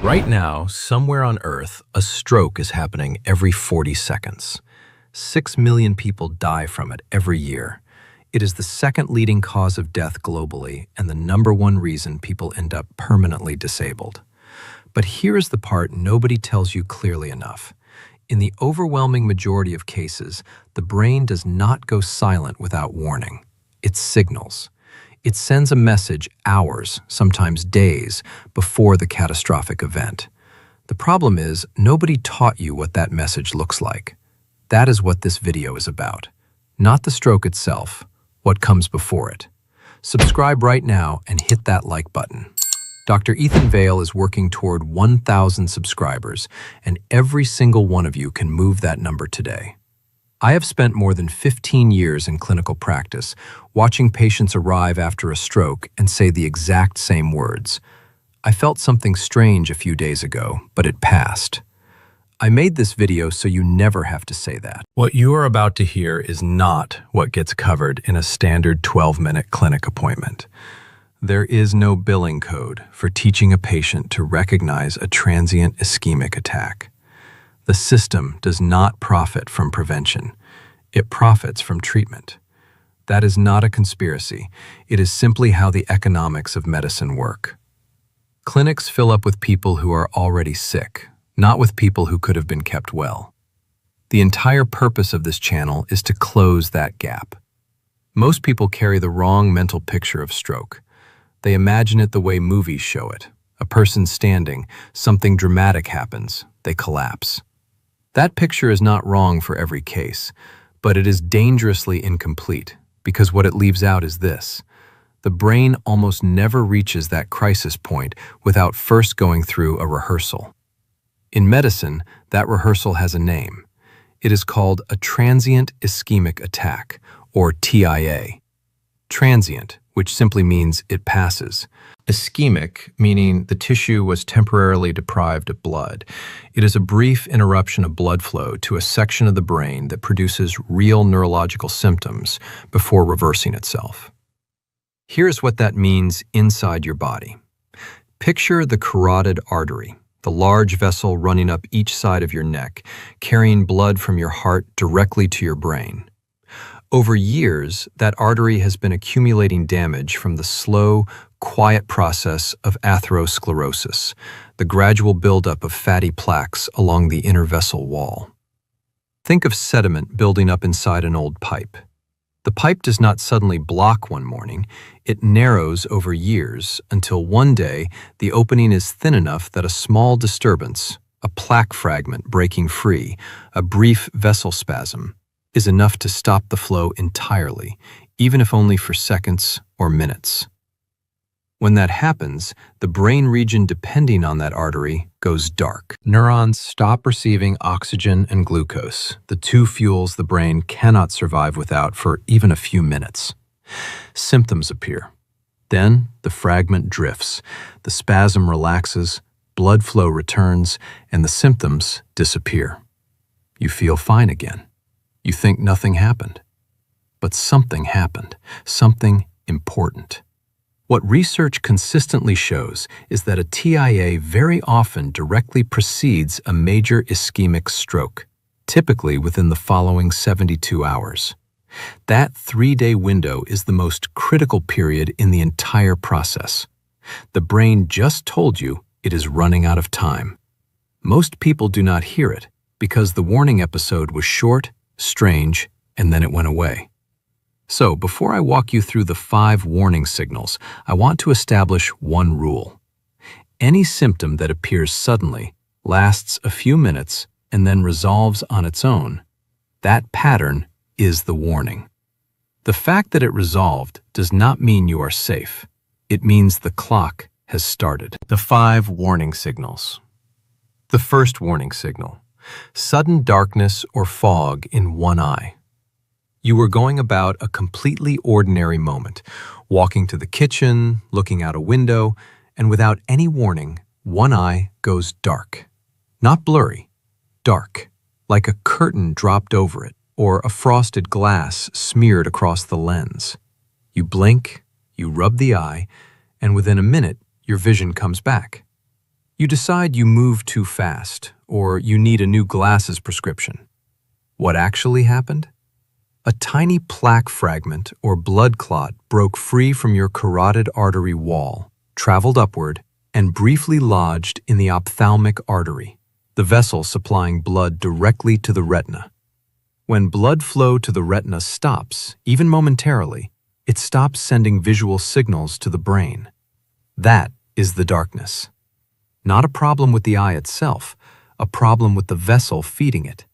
Right now, somewhere on Earth, a stroke is happening every 40 seconds. 6 million people die from it every year. It is the second leading cause of death globally and the #1 reason people end up permanently disabled. But here's the part nobody tells you clearly enough. In the overwhelming majority of cases, the brain does not go silent without warning. It signals. It sends a message hours, sometimes days, before the catastrophic event. The problem is, nobody taught you what that message looks like. That is what this video is about. Not the stroke itself, what comes before it. Subscribe right now and hit that like button. Dr. Ethan Vale is working toward 1,000 subscribers, and every single one of you can move that number today. I have spent more than 15 years in clinical practice, watching patients arrive after a stroke and say the exact same words. I felt something strange a few days ago, but it passed. I made this video so you never have to say that. What you are about to hear is not what gets covered in a standard 12-minute clinic appointment. There is no billing code for teaching a patient to recognize a transient ischemic attack. The system does not profit from prevention. It profits from treatment. That is not a conspiracy. It is simply how the economics of medicine work. Clinics fill up with people who are already sick, not with people who could have been kept well. The entire purpose of this channel is to close that gap. Most people carry the wrong mental picture of stroke. They imagine it the way movies show it. A person standing, something dramatic happens, they collapse. That picture is not wrong for every case, but it is dangerously incomplete because what it leaves out is this. The brain almost never reaches that crisis point without first going through a rehearsal. In medicine, that rehearsal has a name. It is called a transient ischemic attack, or TIA. Transient, which simply means it passes. Ischemic, meaning the tissue was temporarily deprived of blood. It is a brief interruption of blood flow to a section of the brain that produces real neurological symptoms before reversing itself. Here's what that means inside your body. Picture the carotid artery, the large vessel running up each side of your neck, carrying blood from your heart directly to your brain. Over years, that artery has been accumulating damage from the slow, quiet process of atherosclerosis, the gradual buildup of fatty plaques along the inner vessel wall. Think of sediment building up inside an old pipe. The pipe does not suddenly block one morning. It narrows over years until one day the opening is thin enough that a small disturbance, a plaque fragment breaking free, a brief vessel spasm, is enough to stop the flow entirely, even if only for seconds or minutes. When that happens, the brain region depending on that artery goes dark. Neurons stop receiving oxygen and glucose, the two fuels the brain cannot survive without for even a few minutes. Symptoms appear. Then the fragment drifts, the spasm relaxes, blood flow returns, and the symptoms disappear. You feel fine again. You think nothing happened. But something happened, something important. What research consistently shows is that a TIA very often directly precedes a major ischemic stroke, typically within the following 72 hours. That 3-day window is the most critical period in the entire process. The brain just told you it is running out of time. Most people do not hear it because the warning episode was short, strange, and then it went away. So, before I walk you through the 5 warning signals, I want to establish one rule. Any symptom that appears suddenly, lasts a few minutes, and then resolves on its own, that pattern is the warning. The fact that it resolved does not mean you are safe. It means the clock has started. The 5 warning signals. The first warning signal: sudden darkness or fog in one eye. You were going about a completely ordinary moment, walking to the kitchen, looking out a window, and without any warning, one eye goes dark. Not blurry, dark, like a curtain dropped over it, or a frosted glass smeared across the lens. You blink, you rub the eye, and within a minute, your vision comes back. You decide you move too fast, or you need a new glasses prescription. What actually happened? A tiny plaque fragment or blood clot broke free from your carotid artery wall, traveled upward, and briefly lodged in the ophthalmic artery, the vessel supplying blood directly to the retina. When blood flow to the retina stops, even momentarily, it stops sending visual signals to the brain. That is the darkness. Not a problem with the eye itself, a problem with the vessel feeding it.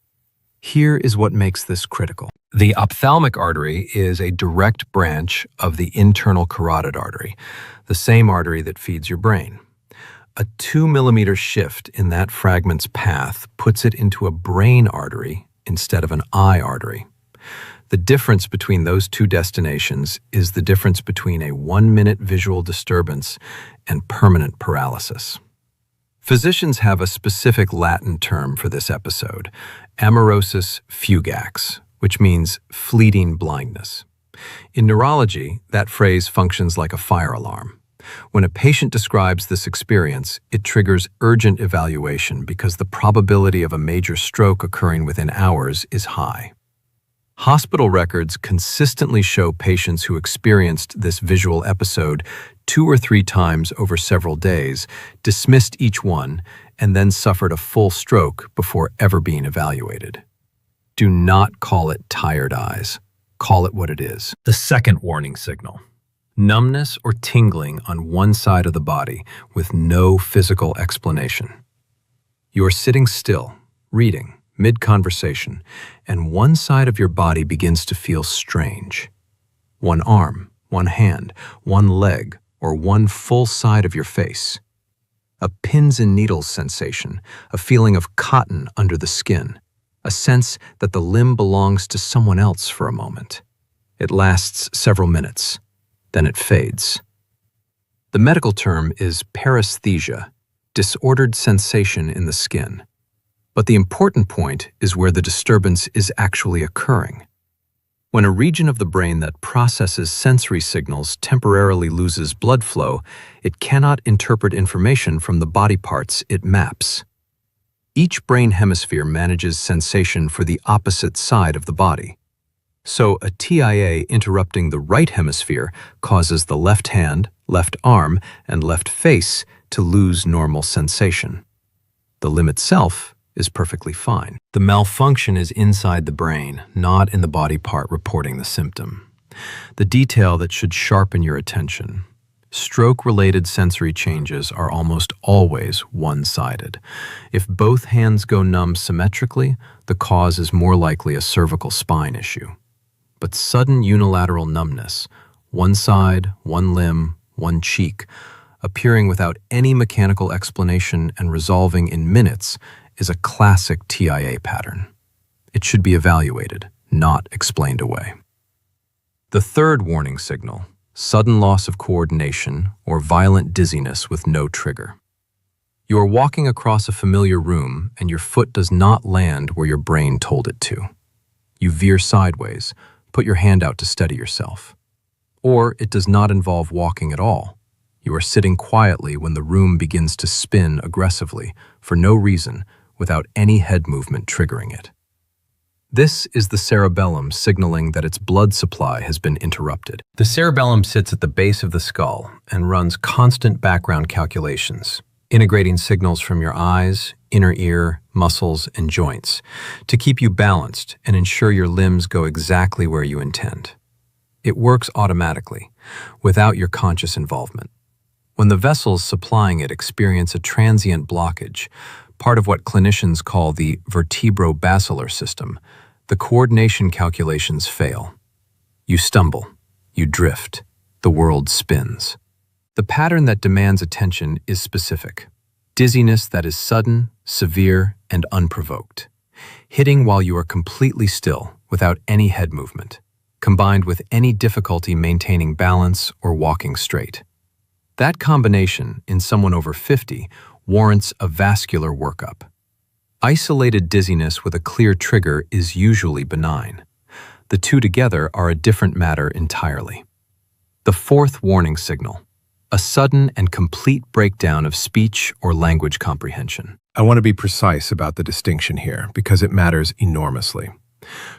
Here is what makes this critical. The ophthalmic artery is a direct branch of the internal carotid artery, the same artery that feeds your brain. A 2-millimeter shift in that fragment's path puts it into a brain artery instead of an eye artery. The difference between those two destinations is the difference between a 1-minute visual disturbance and permanent paralysis. Physicians have a specific Latin term for this episode, amaurosis fugax, which means fleeting blindness. In neurology, that phrase functions like a fire alarm. When a patient describes this experience, it triggers urgent evaluation because the probability of a major stroke occurring within hours is high. Hospital records consistently show patients who experienced this visual episode 2 or 3 times over several days, dismissed each one, and then suffered a full stroke before ever being evaluated. Do not call it tired eyes. Call it what it is. The second warning signal: numbness or tingling on one side of the body with no physical explanation. You are sitting still, reading, mid-conversation, and one side of your body begins to feel strange. One arm, one hand, one leg, or one full side of your face. A pins and needles sensation, a feeling of cotton under the skin, a sense that the limb belongs to someone else for a moment. It lasts several minutes, then it fades. The medical term is paresthesia, disordered sensation in the skin. But the important point is where the disturbance is actually occurring. When a region of the brain that processes sensory signals temporarily loses blood flow, it cannot interpret information from the body parts it maps. Each brain hemisphere manages sensation for the opposite side of the body. So a TIA interrupting the right hemisphere causes the left hand, left arm, and left face to lose normal sensation. The limb itself is perfectly fine. The malfunction is inside the brain, not in the body part reporting the symptom. The detail that should sharpen your attention: stroke-related sensory changes are almost always one-sided. If both hands go numb symmetrically, the cause is more likely a cervical spine issue. But sudden unilateral numbness, one side, one limb, one cheek, appearing without any mechanical explanation and resolving in minutes, is a classic TIA pattern. It should be evaluated, not explained away. The third warning signal: sudden loss of coordination or violent dizziness with no trigger. You are walking across a familiar room and your foot does not land where your brain told it to. You veer sideways, put your hand out to steady yourself. Or it does not involve walking at all. You are sitting quietly when the room begins to spin aggressively for no reason, without any head movement triggering it. This is the cerebellum signaling that its blood supply has been interrupted. The cerebellum sits at the base of the skull and runs constant background calculations, integrating signals from your eyes, inner ear, muscles, and joints to keep you balanced and ensure your limbs go exactly where you intend. It works automatically, without your conscious involvement. When the vessels supplying it experience a transient blockage, part of what clinicians call the vertebrobasilar system, the coordination calculations fail. You stumble, you drift, the world spins. The pattern that demands attention is specific: dizziness that is sudden, severe, and unprovoked, hitting while you are completely still without any head movement, combined with any difficulty maintaining balance or walking straight. That combination, in someone over 50, warrants a vascular workup. Isolated dizziness with a clear trigger is usually benign. The two together are a different matter entirely. The fourth warning signal: a sudden and complete breakdown of speech or language comprehension. I want to be precise about the distinction here because it matters enormously.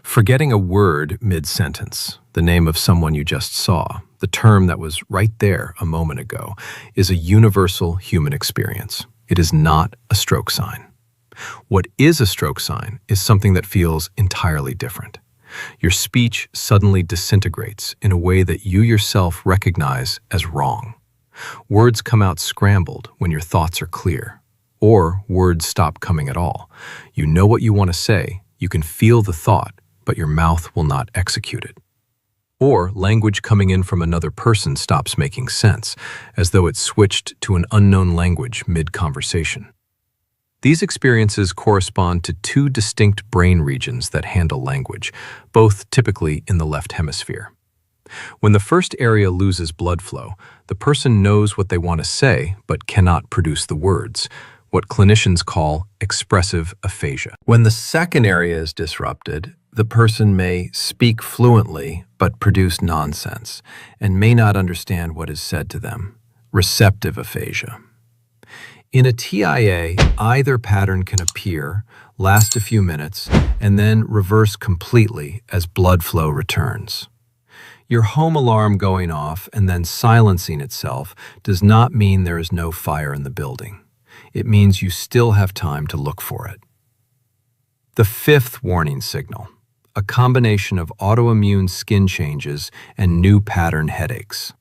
Forgetting a word mid-sentence, the name of someone you just saw, the term that was right there a moment ago, is a universal human experience. It is not a stroke sign. What is a stroke sign is something that feels entirely different. Your speech suddenly disintegrates in a way that you yourself recognize as wrong. Words come out scrambled when your thoughts are clear, or words stop coming at all. You know what you want to say, you can feel the thought, but your mouth will not execute it. Or language coming in from another person stops making sense, as though it switched to an unknown language mid-conversation. These experiences correspond to two distinct brain regions that handle language, both typically in the left hemisphere. When the first area loses blood flow, the person knows what they want to say but cannot produce the words, what clinicians call expressive aphasia. When the second area is disrupted, the person may speak fluently but produce nonsense and may not understand what is said to them, receptive aphasia. In a TIA, either pattern can appear, last a few minutes, and then reverse completely as blood flow returns. Your home alarm going off and then silencing itself does not mean there is no fire in the building. It means you still have time to look for it. The fifth warning signal, a combination of autoimmune skin changes and new pattern headaches.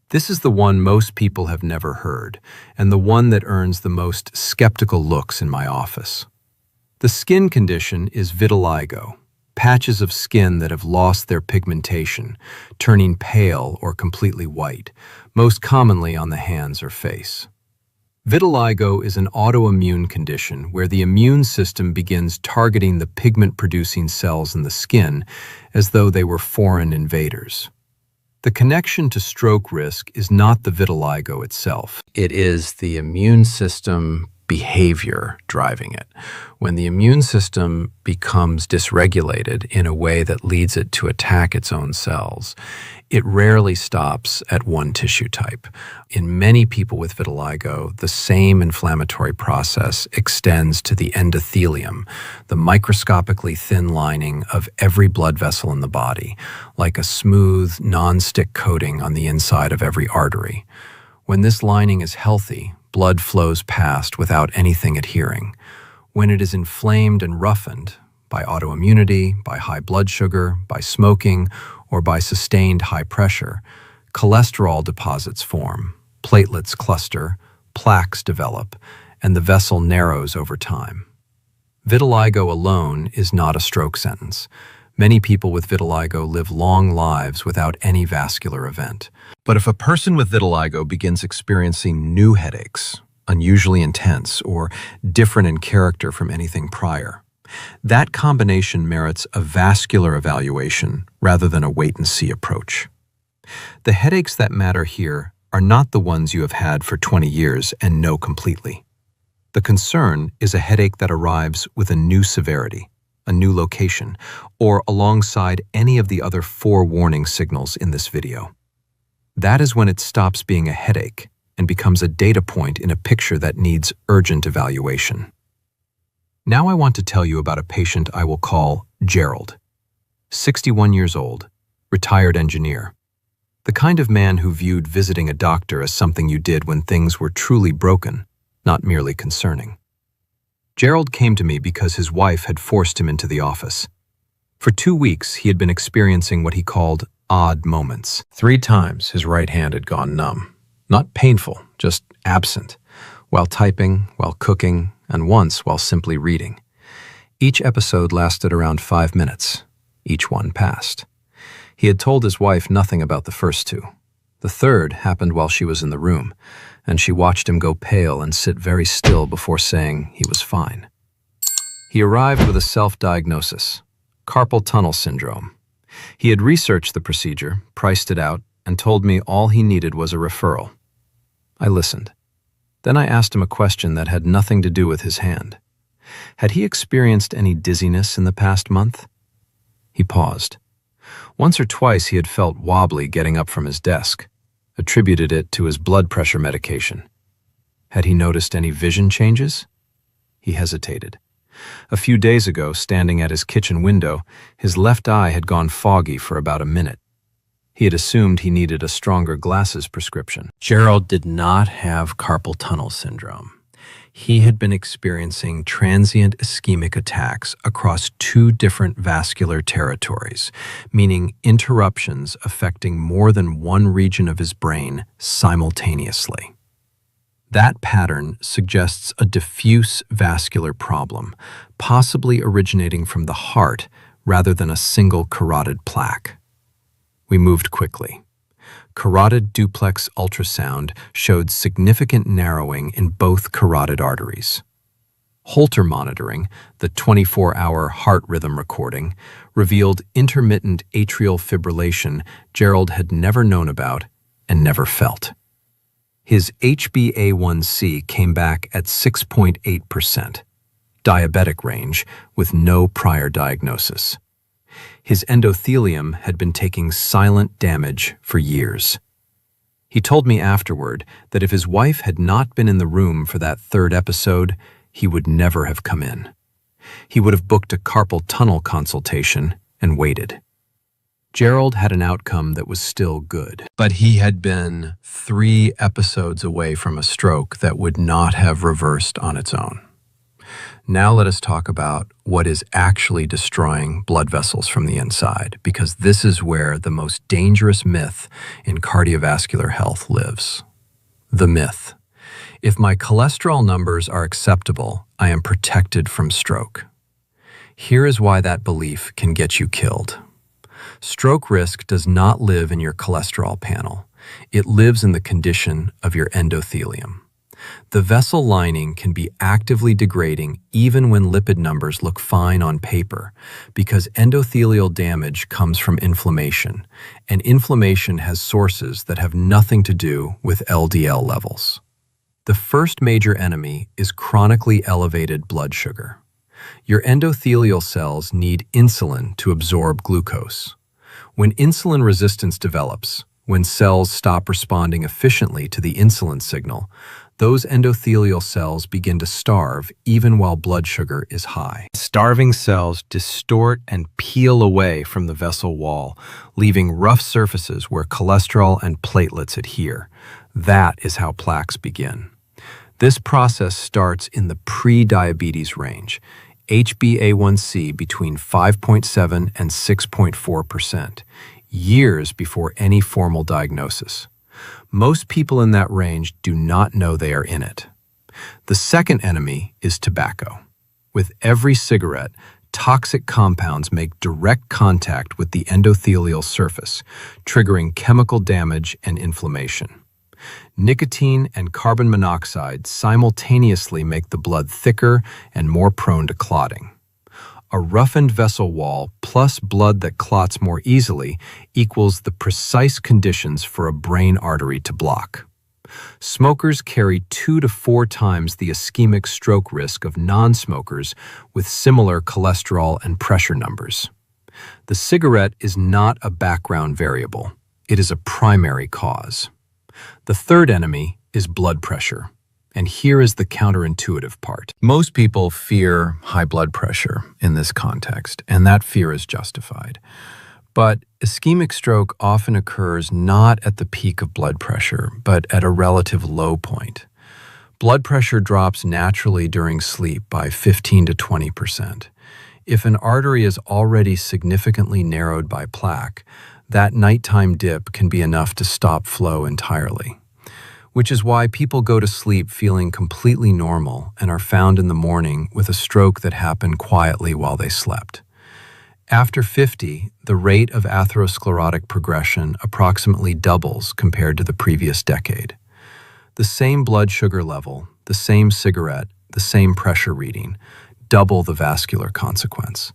This is the one most people have never heard, and the one that earns the most skeptical looks in my office. The skin condition is vitiligo, patches of skin that have lost their pigmentation, turning pale or completely white, most commonly on the hands or face. Vitiligo is an autoimmune condition where the immune system begins targeting the pigment-producing cells in the skin as though they were foreign invaders. The connection to stroke risk is not the vitiligo itself. It is the immune system behavior driving it. When the immune system becomes dysregulated in a way that leads it to attack its own cells, it rarely stops at one tissue type. In many people with vitiligo, the same inflammatory process extends to the endothelium, the microscopically thin lining of every blood vessel in the body, like a smooth, non-stick coating on the inside of every artery. When this lining is healthy, blood flows past without anything adhering. When it is inflamed and roughened by autoimmunity, by high blood sugar, by smoking, or by sustained high pressure, cholesterol deposits form, platelets cluster, plaques develop, and the vessel narrows over time. Vitiligo alone is not a stroke sentence. Many people with vitiligo live long lives without any vascular event. But if a person with vitiligo begins experiencing new headaches, unusually intense or different in character from anything prior, that combination merits a vascular evaluation rather than a wait-and-see approach. The headaches that matter here are not the ones you have had for 20 years and know completely. The concern is a headache that arrives with a new severity, a new location, or alongside any of the other 4 warning signals in this video. That is when it stops being a headache and becomes a data point in a picture that needs urgent evaluation. Now I want to tell you about a patient I will call Gerald, 61 years old, retired engineer, the kind of man who viewed visiting a doctor as something you did when things were truly broken, not merely concerning. Gerald came to me because his wife had forced him into the office. For 2 weeks, he had been experiencing what he called odd moments. 3 times his right hand had gone numb. Not painful, just absent, while typing, while cooking, and once while simply reading. Each episode lasted around 5 minutes. Each one passed. He had told his wife nothing about the first 2. The third happened while she was in the room, and she watched him go pale and sit very still before saying he was fine. He arrived with a self-diagnosis, carpal tunnel syndrome. He had researched the procedure, priced it out, and told me all he needed was a referral. I listened. Then I asked him a question that had nothing to do with his hand. Had he experienced any dizziness in the past month? He paused. Once or twice he had felt wobbly getting up from his desk. attributed it to his blood pressure medication. Had he noticed any vision changes? He hesitated. A few days ago, standing at his kitchen window, his left eye had gone foggy for about a minute. He had assumed he needed a stronger glasses prescription. Gerald did not have carpal tunnel syndrome. He had been experiencing transient ischemic attacks across 2 different vascular territories, meaning interruptions affecting more than one region of his brain simultaneously. That pattern suggests a diffuse vascular problem, possibly originating from the heart rather than a single carotid plaque. We moved quickly. Carotid duplex ultrasound showed significant narrowing in both carotid arteries. Holter monitoring, the 24-hour heart rhythm recording, revealed intermittent atrial fibrillation Gerald had never known about and never felt. His HbA1c came back at 6.8%, diabetic range with no prior diagnosis. His endothelium had been taking silent damage for years. He told me afterward that if his wife had not been in the room for that 3rd episode, he would never have come in. He would have booked a carpal tunnel consultation and waited. Gerald had an outcome that was still good, but he had been 3 episodes away from a stroke that would not have reversed on its own. Now let us talk about what is actually destroying blood vessels from the inside, because this is where the most dangerous myth in cardiovascular health lives. The myth: if my cholesterol numbers are acceptable, I am protected from stroke. Here is why that belief can get you killed. Stroke risk does not live in your cholesterol panel. It lives in the condition of your endothelium. The vessel lining can be actively degrading even when lipid numbers look fine on paper, because endothelial damage comes from inflammation, and inflammation has sources that have nothing to do with LDL levels. The first major enemy is chronically elevated blood sugar. Your endothelial cells need insulin to absorb glucose. When insulin resistance develops, when cells stop responding efficiently to the insulin signal, those endothelial cells begin to starve even while blood sugar is high. Starving cells distort and peel away from the vessel wall, leaving rough surfaces where cholesterol and platelets adhere. That is how plaques begin. This process starts in the pre-diabetes range, HbA1c between 5.7 and 6.4%, years before any formal diagnosis. Most people in that range do not know they are in it. The second enemy is tobacco. With every cigarette, toxic compounds make direct contact with the endothelial surface, triggering chemical damage and inflammation. Nicotine and carbon monoxide simultaneously make the blood thicker and more prone to clotting. A roughened vessel wall plus blood that clots more easily equals the precise conditions for a brain artery to block. Smokers carry 2 to 4 times the ischemic stroke risk of non-smokers with similar cholesterol and pressure numbers. The cigarette is not a background variable. It is a primary cause. The third enemy is blood pressure. And here is the counterintuitive part. Most people fear high blood pressure in this context, and that fear is justified. But ischemic stroke often occurs not at the peak of blood pressure, but at a relative low point. Blood pressure drops naturally during sleep by 15 to 20%. If an artery is already significantly narrowed by plaque, that nighttime dip can be enough to stop flow entirely. Which is why people go to sleep feeling completely normal and are found in the morning with a stroke that happened quietly while they slept. After 50, the rate of atherosclerotic progression approximately doubles compared to the previous decade. The same blood sugar level, the same cigarette, the same pressure reading, double the vascular consequence.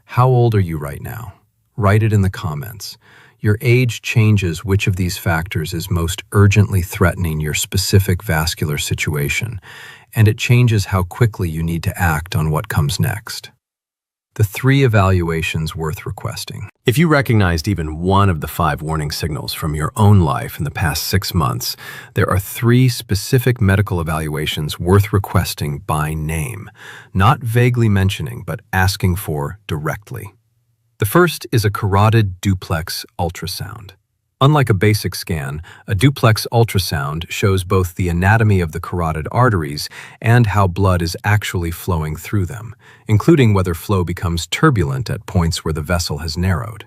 How old are you right now? Write it in the comments. Your age changes which of these factors is most urgently threatening your specific vascular situation, and it changes how quickly you need to act on what comes next. The 3 evaluations worth requesting. If you recognized even one of the 5 warning signals from your own life in the past 6 months, there are 3 specific medical evaluations worth requesting by name, not vaguely mentioning, but asking for directly. The first is a carotid duplex ultrasound. Unlike a basic scan, a duplex ultrasound shows both the anatomy of the carotid arteries and how blood is actually flowing through them, including whether flow becomes turbulent at points where the vessel has narrowed.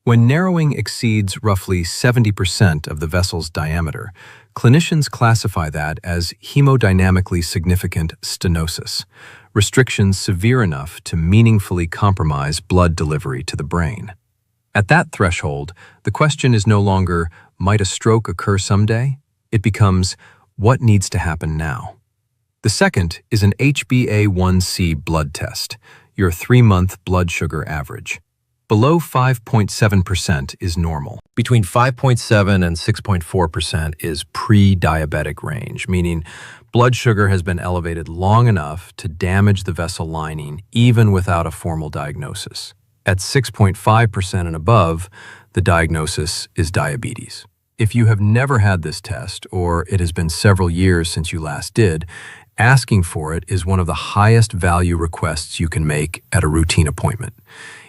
When narrowing exceeds roughly 70% of the vessel's diameter, clinicians classify that as hemodynamically significant stenosis, restrictions severe enough to meaningfully compromise blood delivery to the brain. At that threshold, the question is no longer, might a stroke occur someday? It becomes, what needs to happen now? The second is an HbA1c blood test, your 3-month blood sugar average. Below 5.7% is normal. Between 5.7 and 6.4% is pre-diabetic range, meaning blood sugar has been elevated long enough to damage the vessel lining even without a formal diagnosis. At 6.5% and above, the diagnosis is diabetes. If you have never had this test, or it has been several years since you last did, asking for it is one of the highest value requests you can make at a routine appointment.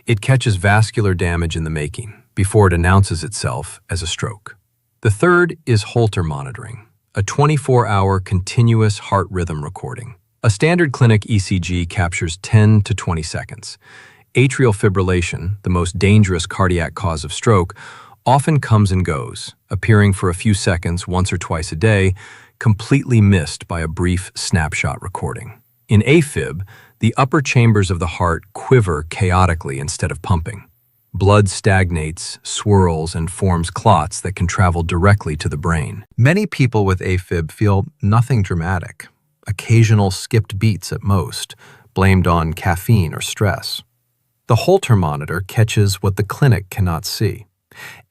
It catches vascular damage in the making before it announces itself as a stroke. The third is Holter monitoring, a 24-hour continuous heart rhythm recording. A standard clinic ECG captures 10 to 20 seconds. Atrial fibrillation, the most dangerous cardiac cause of stroke, often comes and goes, appearing for a few seconds once or twice a day, completely missed by a brief snapshot recording. In AFib, the upper chambers of the heart quiver chaotically instead of pumping. Blood stagnates, swirls, and forms clots that can travel directly to the brain. Many people with AFib feel nothing dramatic, occasional skipped beats at most, blamed on caffeine or stress. The Holter monitor catches what the clinic cannot see.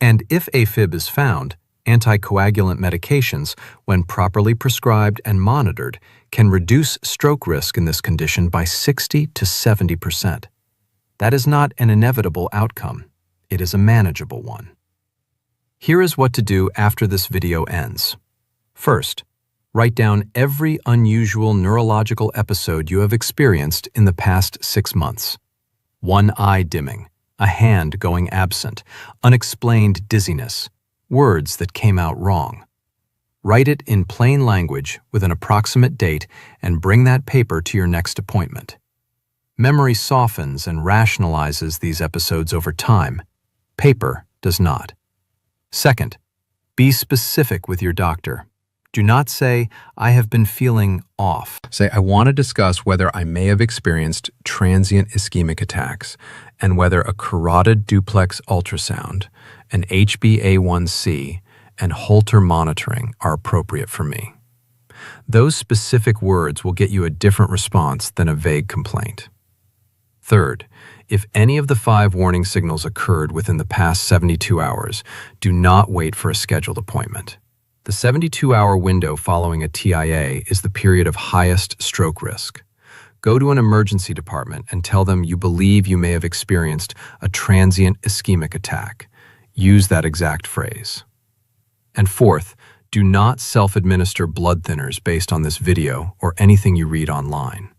And if AFib is found, anticoagulant medications, when properly prescribed and monitored, can reduce stroke risk in this condition by 60 to 70%. That is not an inevitable outcome. It is a manageable one. Here is what to do after this video ends. First, write down every unusual neurological episode you have experienced in the past 6 months. One eye dimming, a hand going absent, unexplained dizziness, words that came out wrong. Write it in plain language with an approximate date and bring that paper to your next appointment. Memory softens and rationalizes these episodes over time. Paper does not. Second, be specific with your doctor. Do not say, I have been feeling off. Say, I want to discuss whether I may have experienced transient ischemic attacks and whether a carotid duplex ultrasound, an HbA1c, and Holter monitoring are appropriate for me. Those specific words will get you a different response than a vague complaint. Third, if any of the 5 warning signals occurred within the past 72 hours, do not wait for a scheduled appointment. The 72-hour window following a TIA is the period of highest stroke risk. Go to an emergency department and tell them you believe you may have experienced a transient ischemic attack. Use that exact phrase. And fourth, do not self-administer blood thinners based on this video or anything you read online.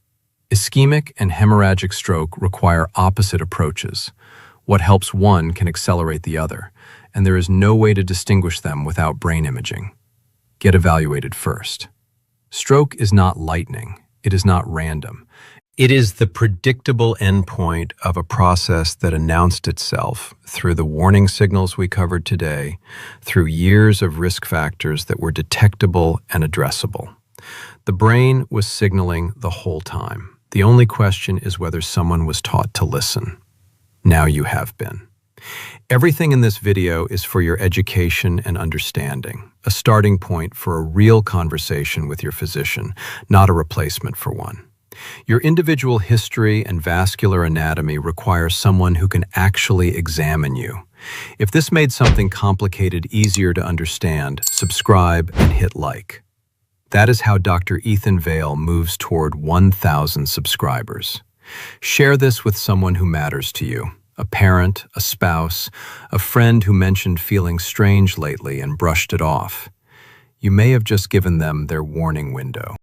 Ischemic and hemorrhagic stroke require opposite approaches. What helps one can accelerate the other, and there is no way to distinguish them without brain imaging. Get evaluated first. Stroke is not lightning. It is not random. It is the predictable endpoint of a process that announced itself through the warning signals we covered today, through years of risk factors that were detectable and addressable. The brain was signaling the whole time. The only question is whether someone was taught to listen. Now you have been. Everything in this video is for your education and understanding, a starting point for a real conversation with your physician, not a replacement for one. Your individual history and vascular anatomy require someone who can actually examine you. If this made something complicated easier to understand, subscribe and hit like. That is how Dr. Ethan Vale moves toward 1,000 subscribers. Share this with someone who matters to you, a parent, a spouse, a friend who mentioned feeling strange lately and brushed it off. You may have just given them their warning window.